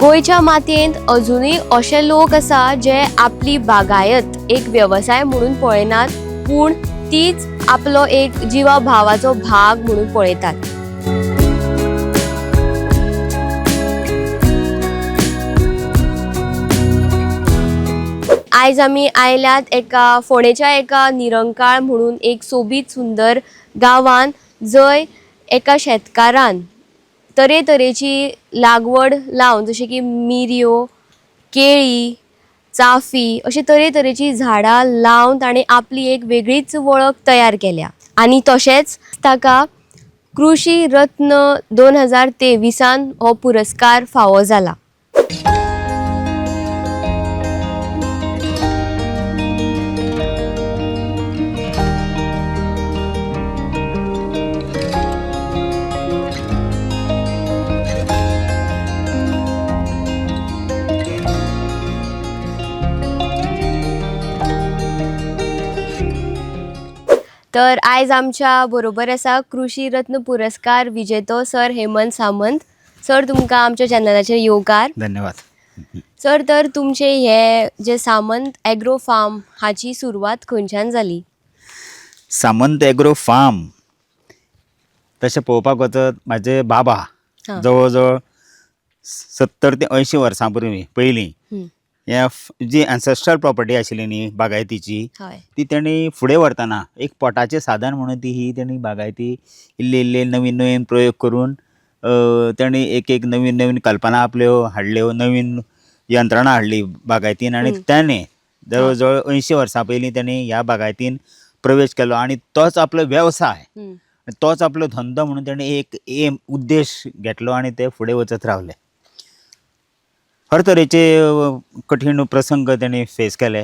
गोयच्या मातयेंत अजुनूय अशे लोक आसा जे आपली बागायत एक व्यवसाय म्हणून पळयनात, पूण तीच आपलो एक जिवा भावाचो भाग म्हणून पळयतात. आयज आमी आयल्यात एका फोंडेच्या एका निरंकाळ म्हणून एक सोबीत सुंदर गांवान, जंय एका शेतकारान तरेतरेची लागवड लावन जशी की मिरयो, केळी, चाफी अशी तरेतरेची झाडां लावन ताणें आपली एक वेगळीच वळख तयार केल्या. आनी तशेंच ताका कृषी रत्न 2023 हो पुरस्कार फावो जाला. तर आयज आमच्या बरोबर आसा कृषी रत्न पुरस्कार विजेतो सर हेमंत सामंत. सर, तुमकां आमच्या चॅनलाचेर येवकार. धन्यवाद. सर, तर तुमचे हे जे सामंत एग्रो फार्म हाची सुरवात खंयच्यान जाली? सामंत एग्रो फार्म तशें पळोवपाक वचत म्हाजे बाबा जवळ जवळ 70 ते 80 वर्सां पयलीं ह्या जी एन्सेस्ट्रल प्रॉपर्टी आशिल्ली न्ही बागायतीची, ती तेणी फुडें व्हरतना एक पोटाचें साधन म्हणून ही तेणी बागायती इल्ले इल्ले नवीन नवीन प्रयोग करून तेणी एक नवीन नवीन कल्पना आपल्यो हाडल्यो, नवीन यंत्रणा हाडली बागायतीन, आनी त्याने जवळ जवळ 80 वर्सां पयलीं तेणी ह्या बागायतीन प्रवेश केलो आनी तोच आपलो वेवसाय, तोच आपलो धंदो म्हणून तेणी एक उद्देश घेतलो आनी ते फुडें वचत रावले. हर तरेचे कठीण प्रसंग तेणी फेस केले.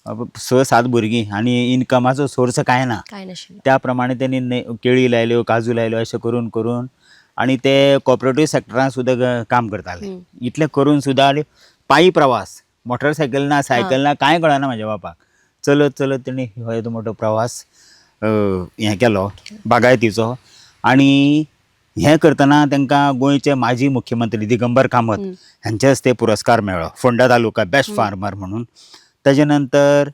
6-7 भुरगीं आनी इनकमाचो सोर्स कांय ना, त्या प्रमाणे तेणी केळी लायल्यो, काजू लायल्यो अशें करून करून आनी ते कॉपरेटीव सॅक्टरान सुद्दां काम करताले. इतलें करून सुद्दां पायी प्रवास, मोटरसायकल ना, सायकल ना, कांय कळना म्हाज्या बापाक. चलत चलत तेणी हो येदो मोठो प्रवास हें केलो बागायतीचो. आनी हें करतना तांकां गोंयचे माजी मुख्यमंत्री दिगंबर कामत हांचे हस्ते पुरस्कार मेळ्ळो, फोंडा तालुका बेस्ट फार्मर म्हणून. ताजे नंतर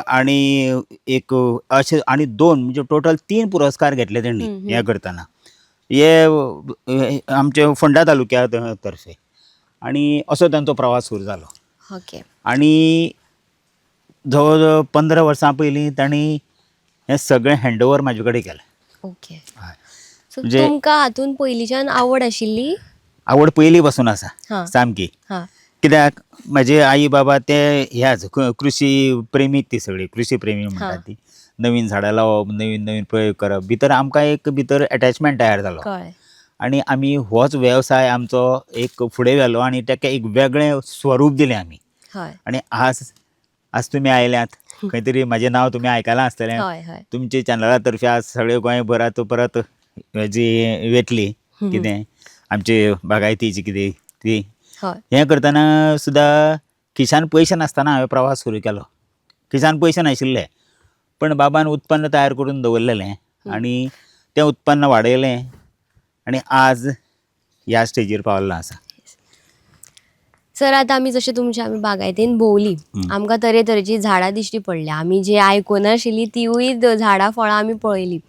आनी एक अशे आनी 2 म्हणजे टोटल 3 पुरस्कार घेतले तेणी हें करतना, हे आमचे फोंडा तालुक्या तर्फे. आनी असो तांचो प्रवास सुरू जालो. आनी जवळ जवळ 15 वर्सां पयलीं तांणी हें सगळें हँडओवर म्हाजे कडेन केलें. म्हणजे तुमकां हातून पयलींच्यान आवड आशिल्ली? आवड पयलीं पासून आसा सामकी. कित्याक म्हाजे आई बाबा ते ह्याच कृशी प्रेमीक, ती सगळी कृशी प्रेमी म्हणटात ती. नवीन झाडां लावप, नवीन नवीन प्रयोग करप, भितर आमकां एक भितर अटॅचमेंट तयार जालो आनी आमी होच वेवसाय आमचो एक फुडें व्हेलो आनी ताका एक वेगळें स्वरूप दिलें आमी. आनी आज तुमी आयल्यात, खंय तरी म्हाजें नांव तुमी आयकलां आसतलें. तुमचे चॅनला तर्फे आज सगळे गोंयभर परत जी वेतली कितें आमचे बागायतीची कितें ती हें करतना सुद्दां खिशान पयशे नासतना हांवें प्रवास सुरू केलो. खिशान पयशे नाशिल्ले, पण बाबान उत्पन्न तयार करून दवरलेलें आनी तें उत्पन्न वाडयलें आनी आज ह्या स्टेजीर पावल्लो आसा. सर, आतां आमी जशें तुमच्या आमी बागायतीन भोंवली, आमकां तरेतरेची झाडां दिश्टी पडल्या. आमी जी आयकूनाशिल्ली तिवूय झाडां फळां आमी पळयलीं.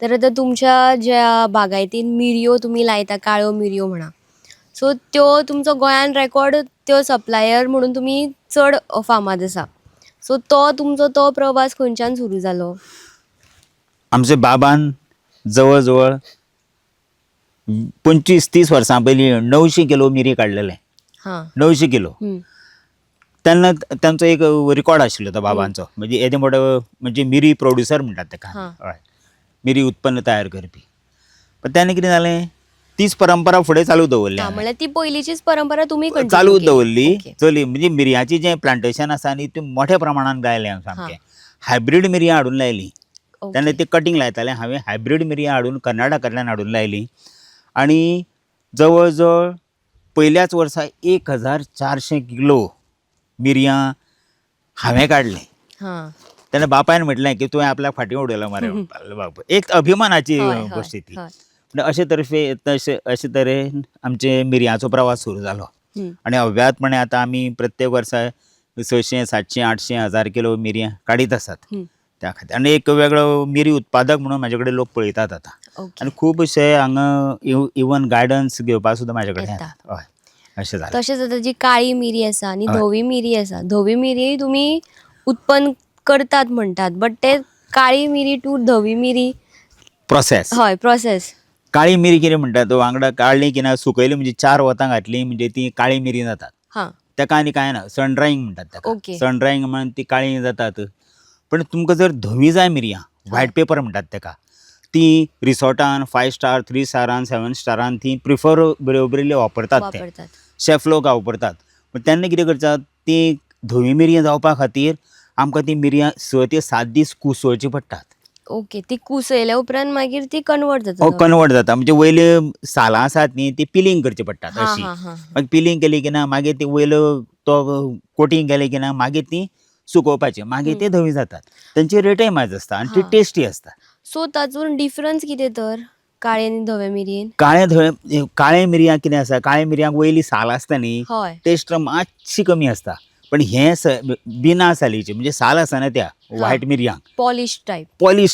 तर आतां तुमच्या ज्या बागायतीन मिरयो तुमी लायता, काळ्यो मिरयो म्हणा, सो त्यो तुमचो गोंयान रेकॉर्ड, त्यो सप्लायर म्हणून तुमी चड फामाद आसा. सो तुमचो प्रवास खंयच्यान सुरू जालो? आमच्या बाबान जवळ जवळ 25-30 वर्सां पयलीं 900 किलो मिरी काडलेले. 900 किलो. तेन्ना तांचो एक रिकॉर्ड आशिल्लो तो बाबांचो, म्हणजे येदे मोठो म्हणजे मिरी प्रोड्युसर म्हणटात ताका. हय, मिरी उत्पन्न तयार करपी. पण तेन्ना कितें जालें, तीच परंपरा फुडें चालू दवरली. म्हणल्यार ती पयलींचीच परंपरा तुमी चालू दवरली, चली. म्हणजे मिरयाची जें प्लांटेशन आसा न्ही, तें मोठ्या प्रमाणान गायलें सामकें. हायब्रीड मिरयां हाडून लायली. तेन्ना ती कटींग लायताले, हांवें हायब्रीड मिरयां हाडून कर्नाटकांतल्यान हाडून लायली. आनी जवळ जवळ पयल्याच वर्सा 1400 किलो मिरयां हांवें काडले. तेन्ना बापायन म्हटलें की तुवें आपल्याक फाटीं उडयलो मरे. एक अभिमानाची गोश्ट ती. अशे तरेन आमचे मिरयांचो प्रवास सुरू जालो. आणि अव्यातपणे आता आमी प्रत्येक वर्सा 600, 700, 800, 1000 किलो मिरयां काडीत आसात त्या खातीर. आनी एक वेगळो मिरी उत्पादक म्हणून म्हाजे कडेन लोक पळयतात आतां. आनी खूब अशे हांगा इवन गायडन्स घेवपाक सुद्दां म्हाजे कडेन येतात. हय, अशें जालें. तशेंच आतां जी काळी मिरी आसा आनी धवी मिरी आसा, धवी मिरी तुमी उत्पन्न करतात म्हणटात, बट ते काळी मिरी टू धवी मिरी प्रोसेस. हय प्रोसेस. काळी मिरी कितें म्हणटात, वांगडा काडली की ना सुकयली म्हणजे 4 वतां घातली म्हणजे ती काळी मिरी जातात. हां, ताका आनी कांय ना, सन ड्रायींग म्हणटात ताका. ओके. सन ड्रायींग म्हणून ती काळी जातात. पण तुमकां जर धवी जाय मिरयां, व्हायट पेपर म्हणटात ताका, ती रिसॉर्टान 5 स्टार, 3 स्टारान, 7 स्टारान ती प्रिफर बरोबरिल्ली वापरतात ते. शेफ लोक वापरतात. पण तेन्ना कितें करतात, ती धवी मिरयां जावपा खातीर आमकां ती मिरयां 6 ते 7 दीस कुसोवची पडटात. ओके. ती कुसयल्या उपरांत मागीर ती कन्वर्ट जाता. कन्वर्ट जाता म्हणजे वयले सालां आसात न्ही ती पिलींग करची पडटात अशी. मागीर पिलींग केली की ना मागीर ती वयलो तो कोटींग केलें की ना मागीर ती सुकोवपाची, मागीर ती धवी जातात. तांची रेटय माज आसता आनी ती टेस्टी आसता. सो तातूंत डिफरन्स कितें तर काळे आनी धवे मिरयेन? काळे मिरयां कितें आसा, काळे मिरयांक वयली साल आसता न्ही, हय. टेस्ट मातशी कमी आसता. पण हे बिना सालीचे म्हणजे साल आसना त्या व्हायट मिरयांक पॉलिश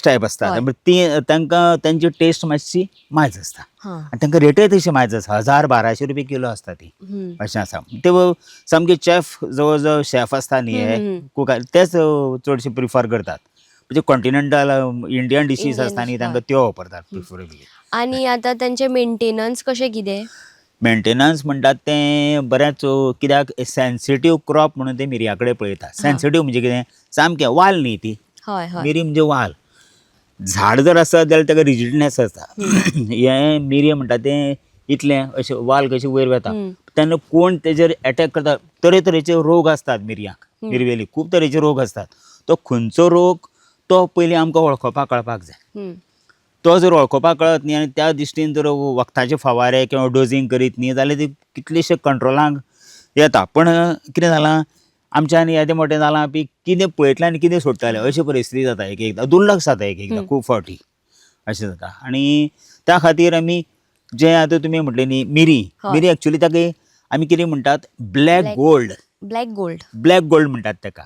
टायप आसता. ती तांकां तांची टेस्ट मातशी मायज आसता आनी तांकां रेटय तशी मायज आसा. 1000-1200 रुपया किलो आसता ती. अशें आसा. ते सामके शेफ जवळ जवळ शेफ आसता न्ही हे कुक तेच चडशे प्रिफर करतात. म्हणजे कॉन्टिनेंटल इंडियन डिशीज आसता न्ही तांकां त्यो वापरतात प्रिफरेबली. आनी आतां तांचे मेंटेनन्स कशें कितें? मेंटेनन्स म्हणटात ते बऱ्याच कित्याक सेन्सिटीव क्रॉप म्हणून ते मिरया कडेन पळयतात. सेन्सिटीव म्हणजे कितें, सामकें वाल न्ही ती मिरी म्हणजे वाल. झाड जर आसत जाल्यार ताका रिजिडनेस आसता. हे मिरये म्हणटा ते इतलें अशें वाल कशें वयर वता तेन्ना कोण तेजेर अटॅक करता. तरेतरेचे रोग आसतात मिरयांक. मिरवेली खूब तरेचे रोग आसतात. तो खंयचो रोग तो पयलीं आमकां वळखोवपाक कळपाक जाय. तो जर वळखोवपाक कळत न्ही आनी त्या दिश्टीन जर वखदाचे फवारे किंवा डोजींग करीत न्ही जाल्यार ती कितलीशे कंट्रोलांक येता. पण कितें जालां आमच्यानी येदें मोटें जालां पी कितें पळयतलें आनी कितें सोडटलें अशी परिस्थिती जाता. एक एकदां दुर्लक्ष जाता. एक एकदां खूब फावटी अशें जाता. आनी त्या खातीर आमी जें आतां तुमी म्हटलें न्ही मिरी एक्चुली ताका आमी कितें म्हणटात ब्लॅक गोल्ड म्हणटात ताका.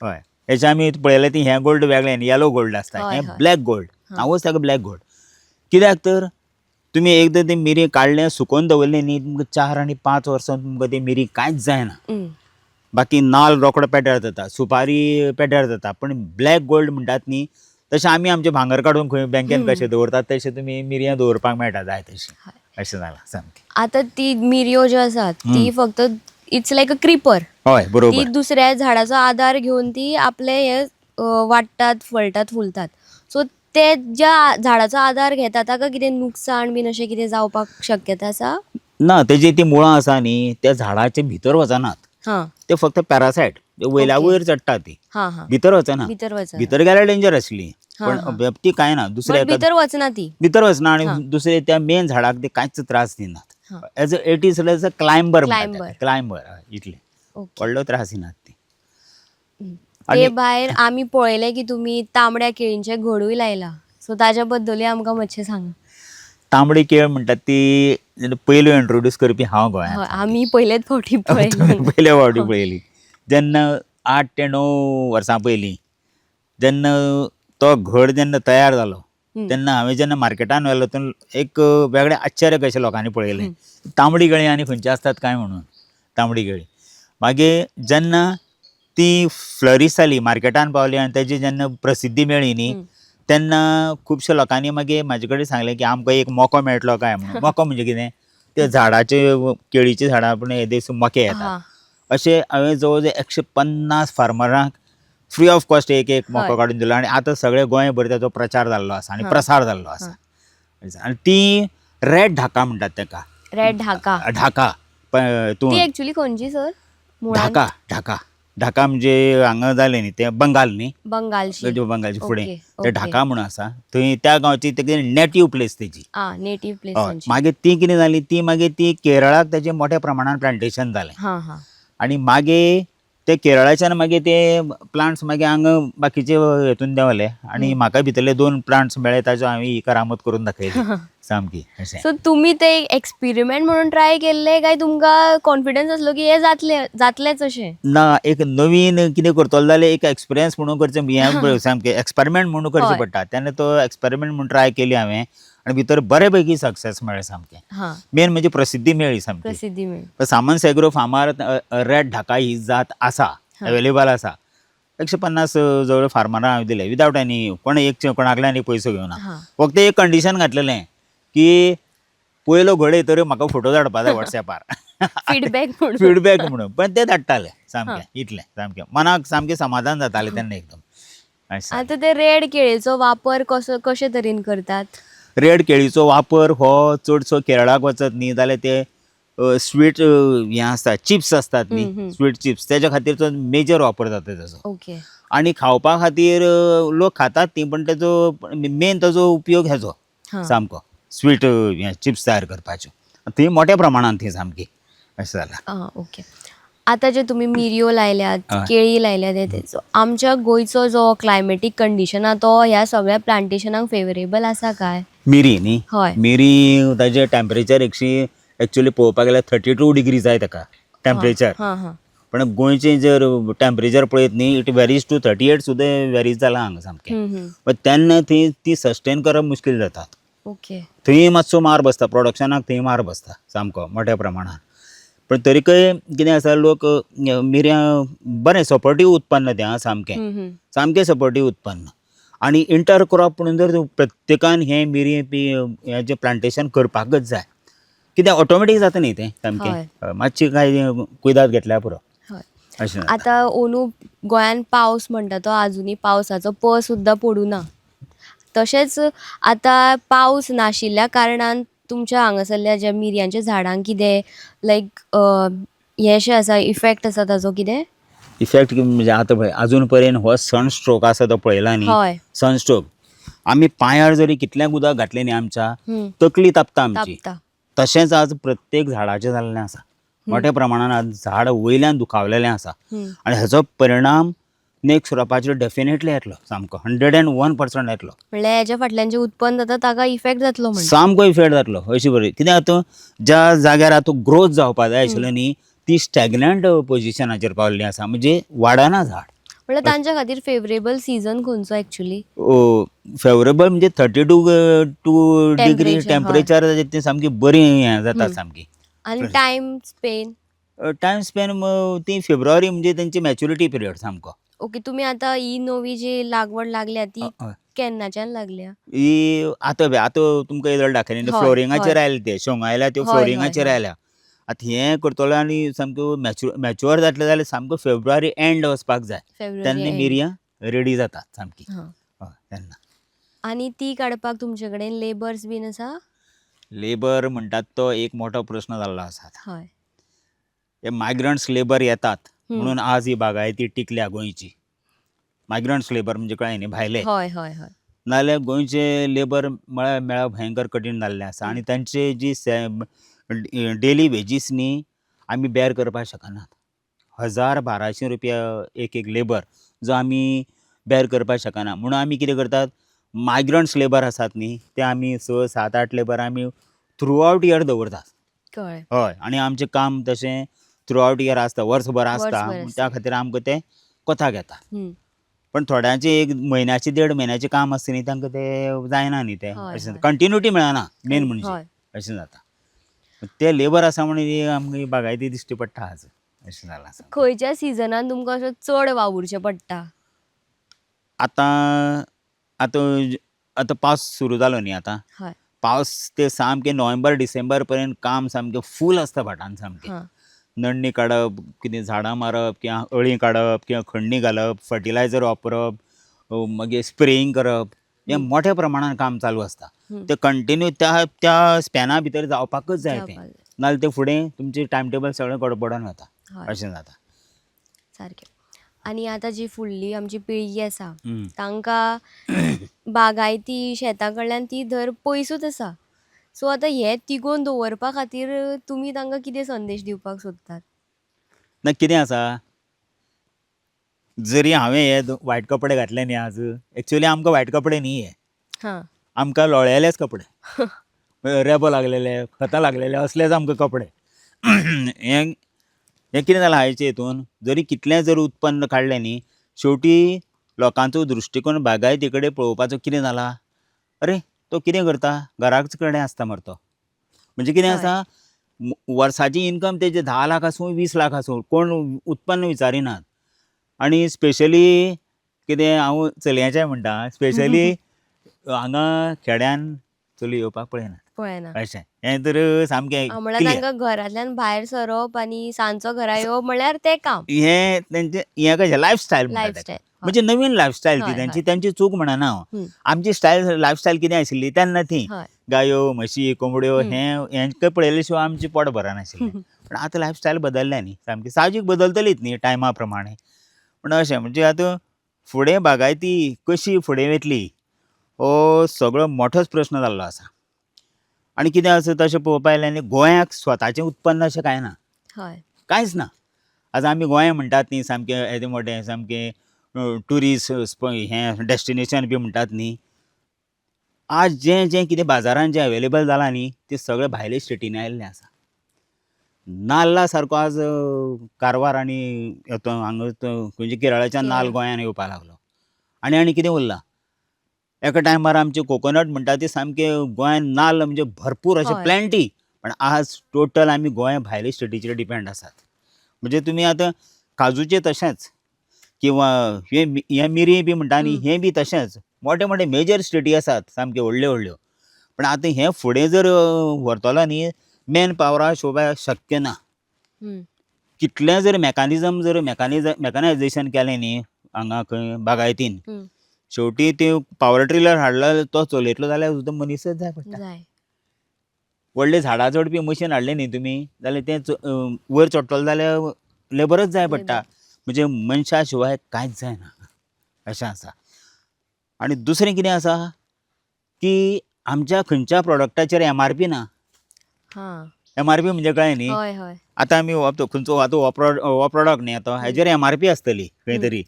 हय, हेचे आमी पळयलें ती हें गोल्ड वेगळें येलो गोल्ड आसता, हें ब्लॅक गोल्ड. हांवूच ताका ब्लॅक गोल्ड. कित्याक तर तुमी एकदां ती मिरी काडलें सुकोवन दवरलें न्ही तुमकां 4 आनी 5 वर्सां तुमकां ती मिरी कांयच जायना. बाकी नाल्ल रोकडो पेड्यार जाता, सुपारी पेड्यार जाता. पण ब्लॅक गोल्ड म्हणटात न्ही तशें आमी आमचें भांगर काडून खंय बँकेन कशें दवरतात तशें तुमी मिरयां दवरपाक मेळटा जाय तशी. अशें जालां सामकें. आतां ती मिरयो ज्यो आसात ती फक्त इट्स लायक अ क्रिपर. हय बरोबर. ती दुसऱ्या झाडाचो आधार घेवन ती आपले हे वाडटात, फुलतात. सो ते ज्या झाडाचो आधार घेता ताका कितें नुकसाण बीन अशें कितें जावपाक शक्यता आसा? ना, तेजी ती मुळां आसा न्ही त्या झाडाचे भितर वचनात. ते फक्त पॅरासायट वयल्या वयर चडटा ती. भितर वचना. भितर गेल्यार डेंजर आसली. पण ती कांय ना. दुसऱ्या भितर वचना ती. भितर वचना आनी दुसरे त्या मेन झाडाक ते कांयच त्रास दिनात. It is a climber. इतले व्हडलो त्रास दिनात ती. ते भायर आमी पळयलें की तुमी तांबड्या केळींचे घडूय लायला. सो ताज्या बद्दलूय आमकां मातशें सांगा. तांबडी केळ म्हणटात ती पयलो इंट्रोड्यूस करपी हांव गोंयांत. आमी पयलेच फावटी पयल्या फावटी पळयली. जेन्ना 8 ते 9 वर्सां पयलीं जेन्ना तो घड जेन्ना तयार जालो तेन्ना हांवें जेन्ना मार्केटान व्हेलो तेन्ना एक वेगळें आश्चर्य कशें लोकांनी पळयलें. तांबडी केळी आनी खंयची आसतात काय म्हणून तांबडी केळी. मागीर जेन्ना ती फ्लरीश जाली मार्केटान पावली आनी तेजी जेन्ना प्रसिद्धी मेळ्ळी न्ही तेन्ना खुबश्या लोकांनी मागीर म्हाजे कडेन सांगलें की आमकां एक मोको मेळटलो काय म्हणून. मोको म्हणजे कितें, ते झाडाचे केळीचे झाडां पूण हे दिस मोके येतात. अशें हांवें जवळ जवळ 150 फार्मरांक फ्री ऑफ कॉस्ट एक मोको काडून दिलो आनी आतां सगळे गोंयभर ताचो प्रचार जाल्लो आसा आनी प्रसार जाल्लो आसा. आनी ती रेड ढाका म्हणटात ताका. ढाका ती एक्चुअली खंयची सर? ढाका म्हणजे हांगा जालें न्ही ते बंगाल न्ही, बंगालची फुडें ते ढाका म्हणून आसा थंय त्या गांवची तेगे नेटीव प्लेस तेजी. मागीर ती कितें जाली ती मागीर ती केरळाक तेजें मोठ्या प्रमाणान प्लांटेशन जालें. आनी मागीर ते केरळाच्यान मागीर ते प्लांट्स मागीर हांगा बाकीचे हेतून देंवले आनी म्हाका भितरले 2 प्लांट्स मेळ्ळे ताजो हांवें ही करामत करून दाखयली. सामकी अशें. सो तुम्ही ते एक्सपेरिमेंट म्हणून ट्राय केल्ले काय तुमकां कॉन्फिडन्स असलो की हे जातलेच अशें? ना, एक नवीन कितें करतलो जाल्यार एक एक्सपिरियन्स म्हणून करचें, हें सामकें एक्सपेरिमेंट म्हणून करचें हय. पडटा. तेन्ना तो एक्सपेरिमेंट म्हणून ट्राय केली हांवें आनी भितर बरे पैकी सक्सेस मेळ्ळें सामकें. हां, मेन म्हणजे प्रसिद्धी मेळ्ळी सामकी. प्रसिद्धी मेळ्ळी. पण सामंत एग्रो फार्मार रेड ढाका ही जात आसा, अवेलेबल आसा. 150 जवळ फार्मरांक हांवें दिले विदावट एनी कोणाकडल्यान आनी पयसो घेवना. हां. फक्त एक कंडिशन घातलेलें की पयलो घड येतकीर म्हाका फोटो धाडपा जाय वॉट्सॅपार. फीडबॅक म्हणून. फीडबॅक म्हणून. पण ते धाडटाले सामकें इतलें सामकें. मनाक सामकें समाधान जातालें तेन्ना एकदम. अशें. आता ते रेड केळीचो वापर कशे तरेन करतात? रेड केळीचो वापर हो चडसो केरळाक वचत न्ही जाल्यार ते स्वीट हें आसता, चिप्स असतात न्ही, स्वीट चिप्स, तेज्या खातीर तो मेजर वापर जाता तेजो. ओके. आनी खावपा खातीर लोक खातात ती, पण तेजो मेन तेजो उपयोग हेजो हां. सामको स्वीट चिप्स तयार करपाच्यो. ती मोठ्या प्रमाणांत ती सामकी अशें जालां. ओके. आता जे तुम्ही मिरयो लायल्यात, हय. केळी लायल्यात तेचो आमच्या गोंयचो जो क्लायमेटीक कंडिशन आहा तो ह्या सगळ्या प्लांटेशनाक फेवरेबल आसा काय? मिरी न्ही, हय. मिरी ताजें टेम्परेचर एक्चुअली पळोवपाक गेल्यार 32 डिग्री जाय ताका टेम्परेचर. हां हां. पण गोंयचें जर टेम्परेचर पळयत न्ही, इट वेरीज टू 38 सुद्दां वेरीज जालां हांगा सामकें. पण तेन्ना ती सस्टेन करप मुश्कील जाता. ओके. थंय मातसो मार बसता, प्रोडक्शनाक थंय मार बसता सामको मोठ्या प्रमाणान. पण तरीकय कितें आसा, लोक मिरयां बरें सपोर्टीव उत्पन्न तें सामकें सामकें सपोर्टीव उत्पन्न. आनी इंटर क्रॉप म्हणून जर प्रत्येकान हें मिरी हें जें प्लांटेशन करपाकच जाय, कित्याक ऑटोमॅटीक जाता न्ही तें हय. सामकें. मातशी काय कुयदाद घेतल्यार पुरो हय. अशें. आता अंदू गोंयान पावस म्हणटा तो आजुनी पावसाचो प सुद्दां पडूना. तशेंच आता पावस नाशिल्ल्या कारणान तुमच्या हांगासरल्या ज्या मिरयांच्या झाडांक कितें लायक हेशें आसा, इफेक्ट आसा ताजो कितें? इफेक्ट म्हणजे आतां पळय अजून पर्यंत हो सनस्ट्रोक आसा तो पळयला न्ही. हय. सनस्ट्रोक आमी पांयार जरी कितल्याक उदक घातलें न्ही आमच्या, तकली तापता आमची. तापता. तशेंच आज प्रत्येक झाडाचें जाल्लें आसा. मोठ्या प्रमाणान आज झाड वयल्यान दुखावलेलें आसा. आनी हाचो परिणाम नेक्स्ट क्रॉपाचेर डेफिनेटली येतलो सामको 101% येतलो. म्हणल्यार हेच्या फाटल्यान जें उत्पन्न जाता ताका इफेक्ट जातलो म्हणटा. सामको इफेक्ट जातलो अशी बरी. कित्याक आतां ज्या जाग्यार आतां ग्रोथ जावपाक जाय आशिल्लो न्ही, ती स्टॅग्नंट पोजिशनाचेर पावल्ली आसा, म्हणजे वाडना झाड. म्हणल्यार तांच्या खातीर फेवरेबल सीजन खंयचो एक्चुअली? फेवरेबल म्हणजे 32 डिग्री Temperature, टेम्परेचर ती सामकी बरी हें जाता सामकी. आनी टायम स्पेन? टायम स्पेन ती फेब्रुवारी म्हणजे तेंची मॅच्युरिटी पिरियड सामको. ओके. तुमी आतां ही नवी जी लागवड लागल्या ती हय. केन्नाच्यान लागल्या? ही आतां तुमकां येदोळ दाखयलें हय, फ्लोरिंगाचेर हय. आयले ते शेंगो आयल्या त्यो हय, फ्लोरिंगाचेर हय, हय. आयल्या. आतां हें करतलो आनी सामको मॅच्युअर जातले जाल्यार सामको फेब्रुवारी एंड वचपाक जाय. फेब्रुवारी तेन्ना एंड. मिरयां रेडी जातात सामकी. हां. हय तेन्ना. आनी ती काडपाक तुमचे कडेन लेबर्स बीन आसा? लेबर म्हणटात तो एक मोठो प्रश्न जाल्लो आसा. हय. हे मायग्रंट्स लेबर येतात म्हणून आज ही बागायती टिकल्या गोंयची. मायग्रंट्स लेबर म्हणजे कळ्ळें न्ही, भायले. हय हय हय. नाल्यार गोंयचे लेबर मेळप भयंकर कठीण जाल्लें आसा. आनी तांची जी डेली वेजीस न्ही आमी बेर करपाक शकनात. 1000-1200 रुपया एक लेबर जो आमी बेर करपाक शकना. म्हणून आमी कितें करतात, मायग्रंट्स लेबर आसात न्ही ते आमी 6-7-8 लेबर आमी थ्रू आउट इयर दवरतात. कळ्ळें. हय. आनी आमचें काम तशें थ्रू आउट इयर आसता, वर्सभर आसता. वर्सभर आसता. त्या खातीर आमकां ते कोताक येता. हं. पण थोड्यांचें एक म्हयन्याचें 1.5 म्हयन्याचें काम आसता न्ही, तांकां तें जायना न्ही तें. हय, अशें हय. कंटिन्युटी मेळना मेन म्हणजे हय. अशें जाता. ते लेबर आसा म्हणून ही आमकां बागायती दिश्टी पडटा आज अशें जालां आसा. खंयच्या सिजनान तुमकां अशें चड वावुरचें पडटा? आतां पावस सुरू जालो न्ही आतां. हय. पावस ते सामकें नोव्हेंबर-डिसेंबर पर्यंत काम सामकें फूल आसता भाटान सामकें. हां. नण्णी काडप, कितें झाडां मारप किंवा अळी काडप किंवा खण्णी घालप, फर्टिलायझर वापरप, मागीर स्प्रेईंग करप, हें मोठ्या प्रमाणान काम चालू आसता. ते कंटिन्यू त्या स्पॅना भितर जावपाकच जाय तें. नाल्यार तें फुडें तुमचें टायम टेबल सगळें गडबडोन वता. हय. अशें जाता. सारकें. आनी आतां जी फुडली आमची पिळगी आसा तांकां बागायती शेतां कडल्यान ती धर पयसूच आसा. सो आतां हें तिगोवन दवरपा खातीर तुमी तांकां कितें संदेश दिवपाक सोदतात? ना कितें आसा, जरी हांवें हे वायट कपडे घातले न्ही आज, एक्चुअली आमकां वायट कपडे न्ही हे. हां. आमकां लोळयलेच कपडे. रेबो लागलेले खतां लागलेले असलेच आमकां कपडे हें कितें जालां आयचे हितून जरी कितलें जर उत्पन्न काडलें न्ही शेवटी लोकांचो दृश्टीकोन बागायती कडेन पळोवपाचो कितें जाला अरे तो कितें करता घराच कडेन आसता मरे तो म्हणजे कितें हय. आसा वर्साची इन्कम तेजे 10 लाख आसूं 20 लाख आसूं कोण उत्पन्न विचारिनात आनी स्पेशली कितें हांव चलयांचें म्हणटा स्पेशली हांगा खेड्यान चली येवपाक पळयनात पळयना अशें हें तर सामकें म्हणल्यार क्लियर तांकां घरांतल्यान भायर सरप आनी सांजचो घरा येवप म्हणल्यार तें काम हें तेंचें हें कशें लायफस्टायल म्हणटा ताका लायफस्टायल म्हणजे नवीन लायफस्टायल ती हय, तेंची हय. तेंची चूक म्हणना हांव हं. आमची स्टायल लायफस्टायल कितें आशिल्ली तेन्ना ती हय गायो म्हशी कोंबड्यो हं. हेंच पळयले शिवाय आमचें पोट भरनाशिल्लें पण आतां लायफस्टायल बदलल्या न्ही सामकी साहजीक बदलतलीच न्ही टायमा प्रमाणे पूण अशें म्हणजे आतां फुडें बागायती कशी फुडें वतली हो सगळो मोठोच प्रस्न जाल्लो आसा आनी कितें आसा तशें पळोवपा गेल्यार न्ही गोंयाक स्वताचें उत्पन्न अशें कांय ना हय कांयच ना आतां आमी गोंय म्हणटात न्ही सामकें येदें मोटें सामकें ट्युरिस्ट हें डॅस्टिनेशन बी म्हणटात न्ही आज जें जें कितें बाजारांत जें अवेलेबल जालां न्ही तें सगळें भायले स्टेटींनी आयिल्लें आसा नाल्ला सारको आज कारवार आनी हांगा खंयचे केरळाच्यान नाल्ल केरळ. गोंयांत येवपाक लागलो आनी कितें उरलां एका टायमार आमचे कोकोनट म्हणटा ते सामके गोंयांत नाल्ल म्हणजे भरपूर अशे हय. प्लॅन्टी पण आज टोटल आमी गोंय भायले स्टेटीचेर डिपेंड आसात म्हणजे तुमी आतां काजूचे तशेंच किंवां हे मिरी बी म्हणटा न्ही हं. हें बी तशेंच मोठे मोठे मेजर स्टेटी आसात सामक्यो व्हडल्यो व्हडल्यो पण आतां हें फुडें जर व्हरतलो न्ही मॅन पावरा शिवाय शक्य ना हं. कितलें जर मेकानिजम जर मेकनायजेशन केलें न्ही हांगा खंय बागायतीन हं. शेवटी ते पावर ट्रिलर हाडला तो चलयतलो जाल्यार सुद्दां मनीसच जाय पडटा जाय व्हडले झाडां चडपी मशीन हाडलें न्ही तुमी जाल्यार तें वयर चडटलो जाल्यार लेबरच जाय पडटा लेबर. म्हणजे मनशा शिवाय कांयच जायना अशें आसा आनी दुसरें कितें आसा की आमच्या खंयच्या प्रॉडक्टाचेर MRP ना हां MRP म्हणजे कळ्ळें न्ही हय हय आतां आमी खंयचो आतां हो प्रॉडक्ट न्ही आतां हेजेर MRP आसतली खंय तरी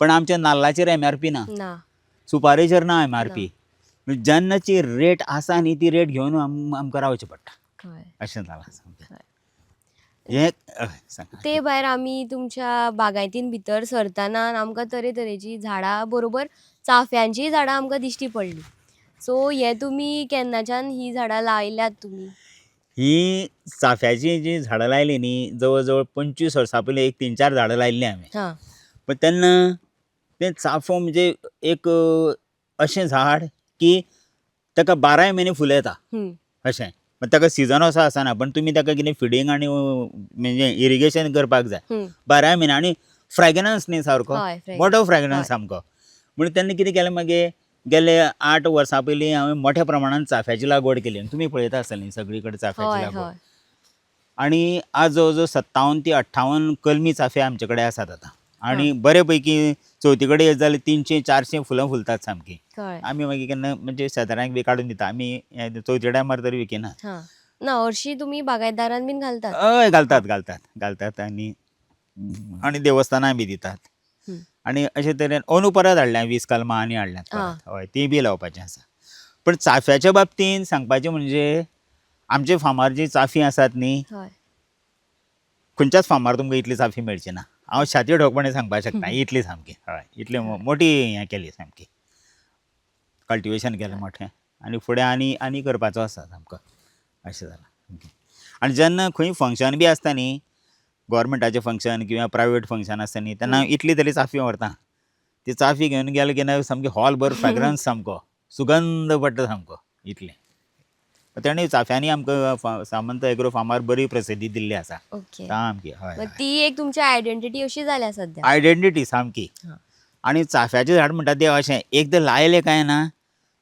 पण आमच्या नाल्लाचेर MRP ना ना सुपारेचेर ना MRP जेन्नाची रेट आसा न्ही ती रेट घेवन आमकां रावचें पडटा हय अशें जालां सामकें हय. हें सांगा ते भायर आमी तुमच्या बागायतीन भितर सरतना आमकां तरेतरेची झाडां बरोबर चाफ्यांचीय झाडां आमकां दिश्टी पडलीं सो हे तुमी केन्नाच्यान ही झाडां लायल्यात तुमी ही चाफ्याची जी झाडां लायली न्ही जवळ जवळ 25 वर्सां पयलीं एक 3-4 झाडां लायिल्लीं हांवें हां पण तेन्ना तें चाफो म्हणजे एक अशें झाड की ताका 12 म्हयने फुलां येता हं. अशें पण ताका सिजन असो आसना पण तुमी ताका कितें फिडींग आनी म्हणजे इरिगेशन करपाक जाय हं. 12 म्हयने आनी फ्रॅग्रन्स न्ही सारको हय मोठो फ्रॅग्रन्स फ्रॅग्रन्स हय सामको म्हणून तेन्ना कितें केलें मागीर गेले 8 वर्सां पयलीं हांवें मोठ्या प्रमाणांत चाफ्याची लागवड केली आनी तुमी पळयता आसतलीं सगळी कडेन चाफ्याची हय लागवड हय आनी आज जवळ जवळ 57 ते 58 कलमी चाफे आमचे कडेन आसात आतां आनी हां. बरे पैकी चवथी कडेन येत जाल्यार 300-400 फुलां फुलतात सामकी कळ्ळें आमी मागीर केन्ना म्हणजे शेजाऱ्यांक बी काडून दिता आमी चवथी टायमार तरी विकिनात हां ना हरशीं तुमी बागायतदारान बीन घालतात हय घालतात आनी देवस्थानां बी दितात हं. आनी अशे तरेन अंदू परत हाडल्या 20 कलमां आनी हाडल्यात परत हय ती बी लावपाचें आसा पण चाफ्याच्या बाबतीन सांगपाचें म्हणजे आमचे फामार जी चाफी आसात न्ही हय खंयच्याच फामार तुमकां इतली चाफी मेळची ना हांव छातये ठोकपणे सांगपाक शकता इतली सामकी हय इतली मोठी हें केली सामकी कल्टिवेशन केलें मोठें आनी फुडें आनी करपाचो आसा सामको अशें जालां आनी जेन्ना खंय फंक्शन बी आसता न्ही गव्हर्मेंटाचें फंक्शन किंवा प्रायवेट फंक्शन आसता न्ही तेन्ना इतली तरी चाफी व्हरता ती चाफी घेवन गेले की ना सामकी हॉलभर फ्रॅग्रन्स सामको सुगंध पडटा सामको इतलें तेणें चाफ्यांनी आमकां सामंत एग्रो फार्मार बरी प्रसिद्धी दिल्ली आसा ओके सामकी हय मग ती एक तुमची आयडेंटिटी अशी जाल्या सध्या आयडेंटिटी सामकी हां. आनी चाफ्याचें झाड म्हणटा तें अशें एकदां लायलें काय ना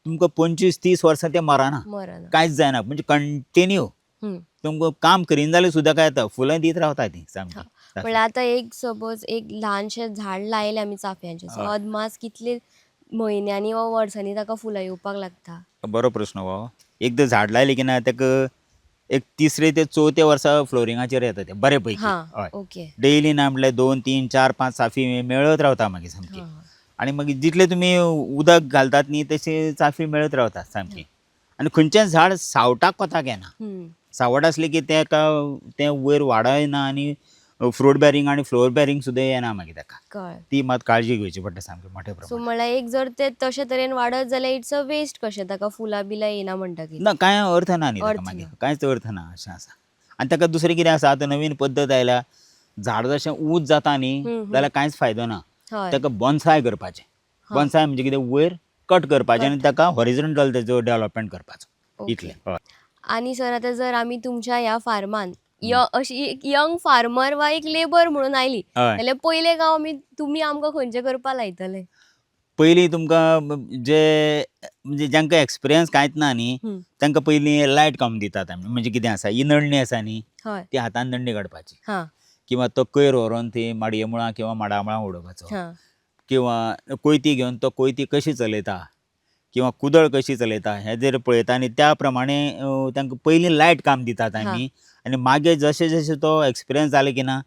तुमकां 25-30 वर्सां तें मरना मरना कांयच जायना म्हणजे कंटिन्यू हं. तुमकां काम करीन जाल्यार सुद्दां काय येता फुलां दीत रावता ती सामकी म्हणल्यार आतां एक सपोज एक ल्हानशें झाड लायलें आमी चाफ्यांचें सो हय. अदमास कितले म्हयन्यांनी वा वर्सांनी ताका फुलां येवपाक लागता बरो प्रश्न हो एकदां झाड लायलें की ना ताका एक 3रे ते 4थ्या वर्सा फ्लोरिंगाचेर येता तें बरे पैकी हां हय ओके डेयली ना म्हणल्यार 2-3-4-5 चाफी मेळत रावता मागीर सामकी हां आनी मागीर जितले तुमी उदक घालतात न्ही तशी चाफी मेळत रावता सामकी आनी खंयचेंच झाड सावटाक कोताक येना. सावट असले की तें वयर वाडयना आनी फ्रूट बॅरिंग आनी फ्लोर बॅरिंग सुद्दां येना मागीर ताका. ती मात काळजी घेवची पडटा सामकी मोठ्या सो प्रमाणात. म्हळ्यार एक जर ते तशे तरेन वाडत जाल्यार इट्स अ वेस्ट कशें ताका फुलां बिलां येना म्हणटा की. ना कांय अर्थ ना न्ही ताका अर्थ मागीर, ना. कांयच अर्थ ना अशें आसा. आनी ताका दुसरें कितें आसा, आतां नवीन पद्दत आयल्या, झाड जशें उंच जाता न्ही जाल्यार कांयच फायदो ना. हय. ताका बॉन्साय करपाचें. बॉन्साय म्हणजे कितें, वयर कट करपाचें आनी ताका हॉरिझॉन्टल तेजो डेव्हलपमेंट करपाचो, इतलें. हय. आनी सर आतां जर आमी तुमच्या ह्या फार्मान अशी एक यंग फार्मर वा एक लेबर म्हणून आयली हय. जाल्यार पयले गांव तुमी आमकां खंयचे करपा लायतले? पयलीं तुमकां जे म्हणजे जांकां एक्सपिरियन्स कांयच ना न्ही तांकां पयलीं लायट काम दितात आमी. म्हणजे कितें आसा, ही नडणी आसा न्ही हय. ती हातान नडणी काडपाची, हां. किंवा तो कोयर व्हरोन ती माडये मुळां किंवा माडा मुळां उडोवपाचो, हां. किंवा कोयती घेवन तो कोयती कशी चलयता किंवा कुदळ कशी चलयता हें जर पळयता आनी त्या प्रमाणे तांकां पयलीं लायट काम दितात आमी. आनी मागीर जशें जशें तो एक्सपिरियन्स जालो की ना,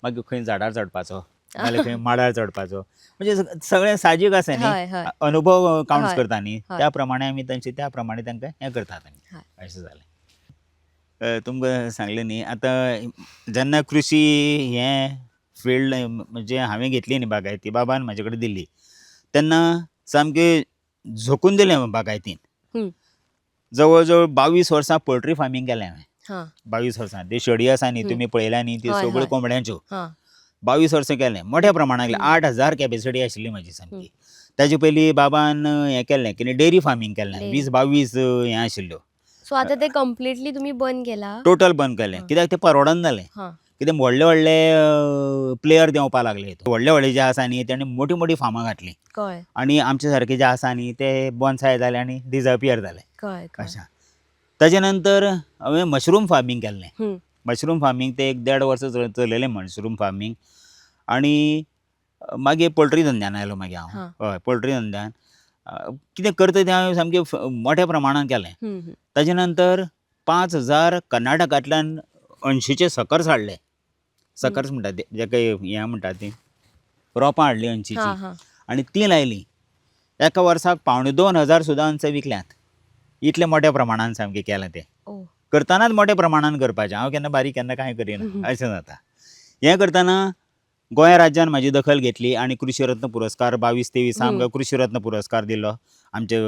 मागीर खंय झाडार चडपाचो नाल्यार खंय माडार चडपाचो. म्हणजे सगळें साहजीक आसा हय, न्ही, हय. अनुभव कावंट्स हय, करता न्ही, हय. त्या प्रमाणे आमी त्या प्रमाणे तांकां हें करतात आमी. हय. अशें जालें. तुमकां सांगलें न्ही, आतां जेन्ना कृशी हें फिल्ड म्हणजे हांवें घेतली न्ही बागायती, बाबान म्हाजे कडेन दिल्ली, तेन्ना सामकें झोकून दिलें बागायतीन. जवळ जवळ 22 वर्सां पोल्ट्री फार्मींग केलें हांवें. हां. 22 वर्सां. ती शेळी आसा न्ही, तुमी पळयल्या न्ही, ती हय, सगळ्यो हय. कोंबड्यांच्यो. हां. 22 वर्सां केलें, मोठ्या प्रमाणांत केलें. 8,000 कॅपेसिटी आशिल्ली म्हाजी सामकी. ताजे पयलीं बाबान हें केल्लें, कितें डेअरी फार्मींग केल्लें. डेअरी. 20-22 हें आशिल्ल्यो. सो आतां तें कंप्लिटली तुमी बंद केला? टोटल बंद केलें, कित्याक तें परवडना जालें. हां. कित्याक व्हडले व्हडले प्लेयर देंवपा लागले. व्हडले व्हडले जे आसा न्ही तेणी मोठी मोठी फार्मां घातलीं. कळ्ळें. आनी आमचे सारके जे आसा न्ही ते बॉन्साय जाले आनी डिजपियर जाले. कळ्ळें. अशें. ताजे नंतर हांवें मशरूम फार्मींग केल्लें. मशरूम फार्मींग तें 1.5 वर्स चलयलें मशरूम फार्मींग. आनी मागीर पोल्ट्री धंद्यान आयलो मागीर हांव. हय, पोल्ट्री धंद्यान कितें करता तें हांवें सामकें मोठ्या प्रमाणांत केलें. ताजे नंतर 5,000 कर्नाटकांतल्यान 80चे सकर्स हाडले. सकर्स म्हणटात ते, जेका हें म्हणटात तीं रोपां हाडलीं 80ची आनी तीं लायलीं. एका वर्साक 2,500 सुद्दां अणसां विकल्यांत. इतलें मोठ्या प्रमाणांत सामकें केलें तें. करतानाच मोठ्या प्रमाणांत करपाचें. हांव केन्ना बारीक केन्ना कांय करिना, अशें जाता. हें करतना गोंय राज्यान म्हाजी दखल घेतली आनी कृशी रत्न पुरस्कार 22-23 आमकां कृशी रत्न पुरस्कार दिलो आमचे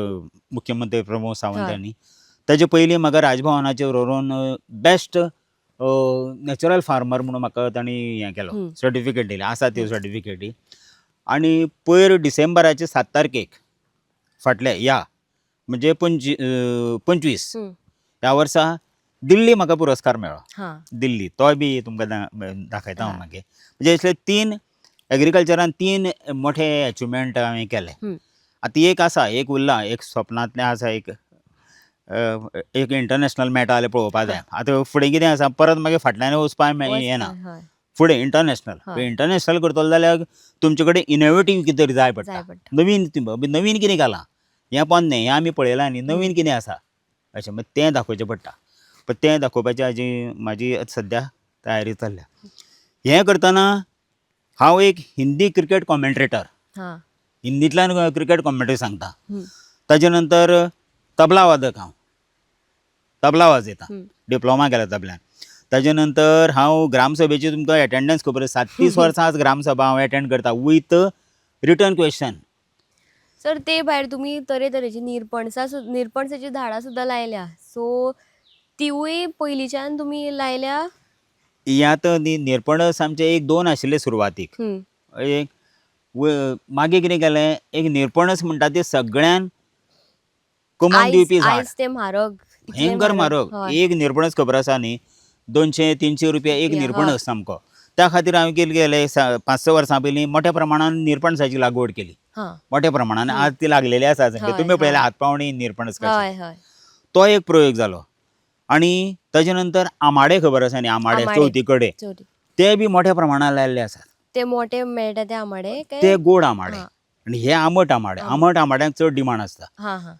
मुख्यमंत्री प्रमोद सावंत यांनी. ताजे पयलीं म्हाका राजभवनाचेर व्हरून बेस्ट नॅचरल फार्मर म्हणून म्हाका तांणी हें केलो, सर्टिफिकेट दिलें. आसा त्यो सर्टिफिकेटी. आनी पयर डिसेंबराचे 7 तारखेक फाटल्या म्हणजे 25 ह्या वर्सा दिल्ली म्हाका पुरस्कार मेळ्ळो. दिल्ली, तोय बी तुमकां दाखयता हांव मागीर. म्हणजे असले 3 एग्रीकल्चरान 3 मोठे अचिवमेंट हांवें केले. आतां एक आसा, एक उरला, एक स्वप्नांतलें आसा, एक इंटरनॅशनल मेळटा जाल्यार पळोवपा जाय. आतां फुडें कितें आसा, परत मागीर फाटल्यान वचपा येना. फुडें इंटरनॅशनल करतलो जाल्यार तुमचे कडेन इनोवेटीव कितें तरी जाय पडटा. नवीन कितें घाला, हें पोन्नें, हें आमी पळयलां न्ही, नवीन कितें आसा अशें, मागीर तें दाखोवचें पडटा. पण तें दाखोवपाची म्हाजी सद्या तयारी चल्ल्या. हें करतना हांव एक हिंदी क्रिकेट कॉमेंट्रेटर, हिंदींतल्यान क्रिकेट कॉमेंट्री सांगता. ताजे नंतर तबला वादक, हांव तबला वाजयता, डिप्लोमा केला तबल्यान. ताजे नंतर हांव ग्रामसभेची तुमकां एटेंडन्स खबर आसा, 37 वर्सां आज ग्रामसभा हांव एटेंड करता विथ रिटर्न क्वेश्चन. सर ते भायर तुमी तरेतरेची निरपणसाची झाडां सुद्दां लायल्या. सो तिवूय पयलींच्यान तुमी लायल्या? ह्यात निरपणस आमचे 1-2 आशिल्ले सुरवातीक. मागीर कितें केलें, एक निरपणस म्हणटा ते सगळ्यान कमन दिवपी झाड. आयज ते म्हारग, भयंकर म्हारग. एक निरपणस खबर आसा न्ही, 200-300 रुपया एक निरपणस सामको. त्या खातीर हांवें कितें केलें, 5-6 वर्सां पयलीं मोठ्या प्रमाणान निरपणसाची लागवड केली. मोठ्या प्रमाणान आज ती लागलेली आसा. तुमी पळयल्या हातपावणी निरपणस कशे. तो एक प्रयोग जालो. आनी ताजे नंतर आमाडे खबर आसा न्ही, आमाडे चवथी कडे, ते बी मोठ्या प्रमाणान लायिल्ले आसात. ते मोठे मेळटा ते आमाडे? ते गोड आमाडे. आनी हे आंबट आमाडे. आंबट आमाड्यांक चड डिमांड आसता.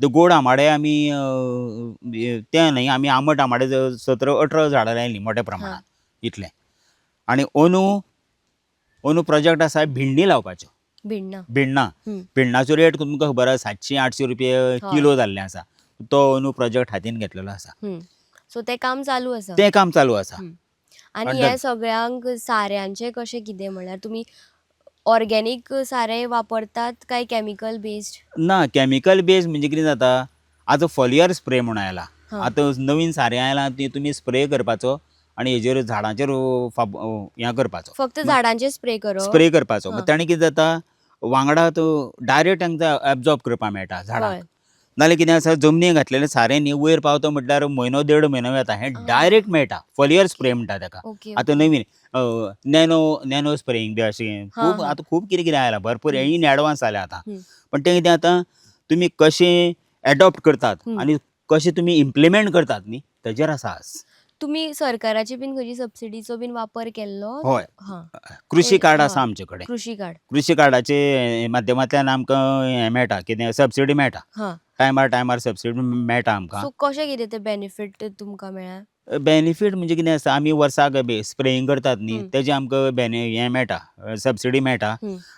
ते गोड आमाडे आमी ते न्ही, आमी आंबट आमाडे 17-18 झाडां लायिल्लीं मोठ्या प्रमाणान, इतलें. आनी अंदू प्रोजेक्ट आसा भिंडी लावपाच्यो. भिण्णां. भिण्णाचो रेट तुमकां खबर आसा 700-800 रुपया किलो जाल्लें आसा. तो न्हू प्रोजेक्ट हातीन घेतलेलो आसा. सो ते काम चालू आसा. तें काम चालू आसा. आनी अंडर- हे सगळ्यांक साऱ्यांचे कशें कितें म्हणल्यार तुमी ऑर्गेनीक सारें वापरतात काय केमिकल बेस्ड? ना, केमिकल बेज म्हणजे कितें जाता, आतां फॉलियर स्प्रे म्हणून आयला. हां. आतां नवीन सारें आयलां ती तुमी स्प्रे करपाचो आनी हेजेर झाडांचेर हें करपाचो, फक्त झाडांचे स्प्रे करप? स्प्रे करपाचो. हां. ताणें कितें जाता, वांगडा तो डायरेक्ट तांकां एब्जॉर्ब करपाक मेळटा झाडांक. हय. नाल्यार कितें आसा, जमनीक घातलेलें सारें न्ही वयर पावता म्हटल्यार म्हयनो देड म्हयनो येता, हें डायरेक्ट मेळटा. फॉलियर स्प्रे म्हणटा ताका. ओके. आतां नवीन नॅनो स्प्रेइंग बी अशें खूब आतां खूब कितें कितें आयलां, भरपूर इन एडवान्स जालें आतां. पण तें कितें आतां तुमी कशें एडॉप्ट करतात आनी कशें तुमी इम्प्लिमेंट करतात न्ही तेजेर आसा आज. तुमी सरकाराची बीन खंयची सबसिडीचो बीन वापर केल्लो? हय, हां. कृशी कार्ड हां. आसा आमचे कडेन. कृशी कार्ड. कृशी कार्डाचे माध्यमांतल्यान आमकां हें मेळटा, कितें सबसिडी मेळटा. हां. टायमार सबसिडी मेळटा आमकां. सो कशें कितें ते बेनिफीट तुमकां मेळ्ळा? बेनिफीट म्हणजे कितें आसा, आमी वर्साक स्प्रेइंग करतात न्ही तेजे आमकां हें मेळटा, सबसिडी मेळटा.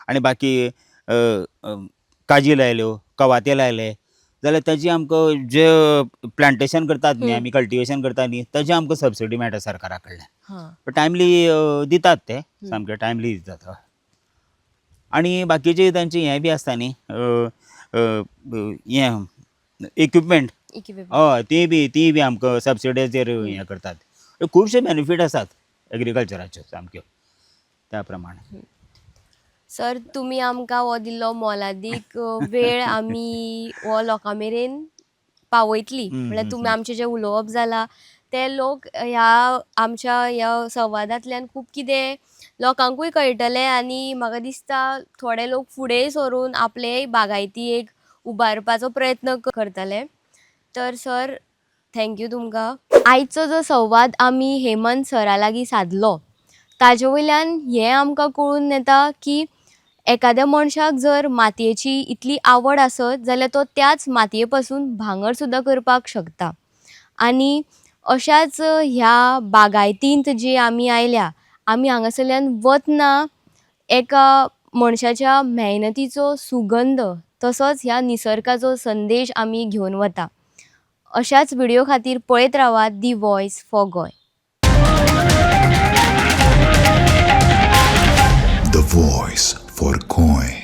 आनी बाकी काजी लायल्यो, कवाथ्यो लायले जाल्यार ताजी आमकां जे प्लांटेशन करतात न्ही आमी, कल्टिवेशन करतात न्ही, ताजी आमकां सबसिडी मेळटा सरकारा कडल्यान. हां. टायमली दितात ते, सामके टायमली दितात. आनी बाकीचे तांचे हें बी आसता न्ही, हें इक्विपमेंट, हय ती बी आमकां सबसिडीचेर हें करतात. खुबशे बेनिफीट आसात एग्रीकल्चराचे सामक्यो त्या प्रमाणे. सर, तुमी आमकां हो दिल्लो मोलादीक वेळ आमी हो लोकां मेरेन पावयतली. म्हणल्यार तुमी आमचें जें उलोवप जालां ते लोक ह्या आमच्या ह्या संवादांतल्यान खूब कितें लोकांकूय कळटलें आनी म्हाका दिसता थोडे लोक फुडेंय सरून आपले बागायती उबारपाचो प्रयत्न करतले. तर सर, थँक्यू तुमकां. आयचो जो संवाद आमी हेमंत सरा लागीं सादलो ताजे वयल्यान हें आमकां कळून येता की एखाद्या मनशाक जर मातयेची इतली आवड आसत जाल्यार तो त्याच मातये पासून भांगर सुद्दां करपाक शकता. आनी अशाच ह्या बागायतींत जी आमी आयल्या, आमी हांगासरल्यान वतना एका मनशाच्या मेहनतीचो सुगंध तसोच ह्या निसर्गाचो संदेश आमी घेवन वता. अशाच व्हिडिओ खातीर पळयत रावात दी वॉयस फॉर गोय. The Voice for Goy.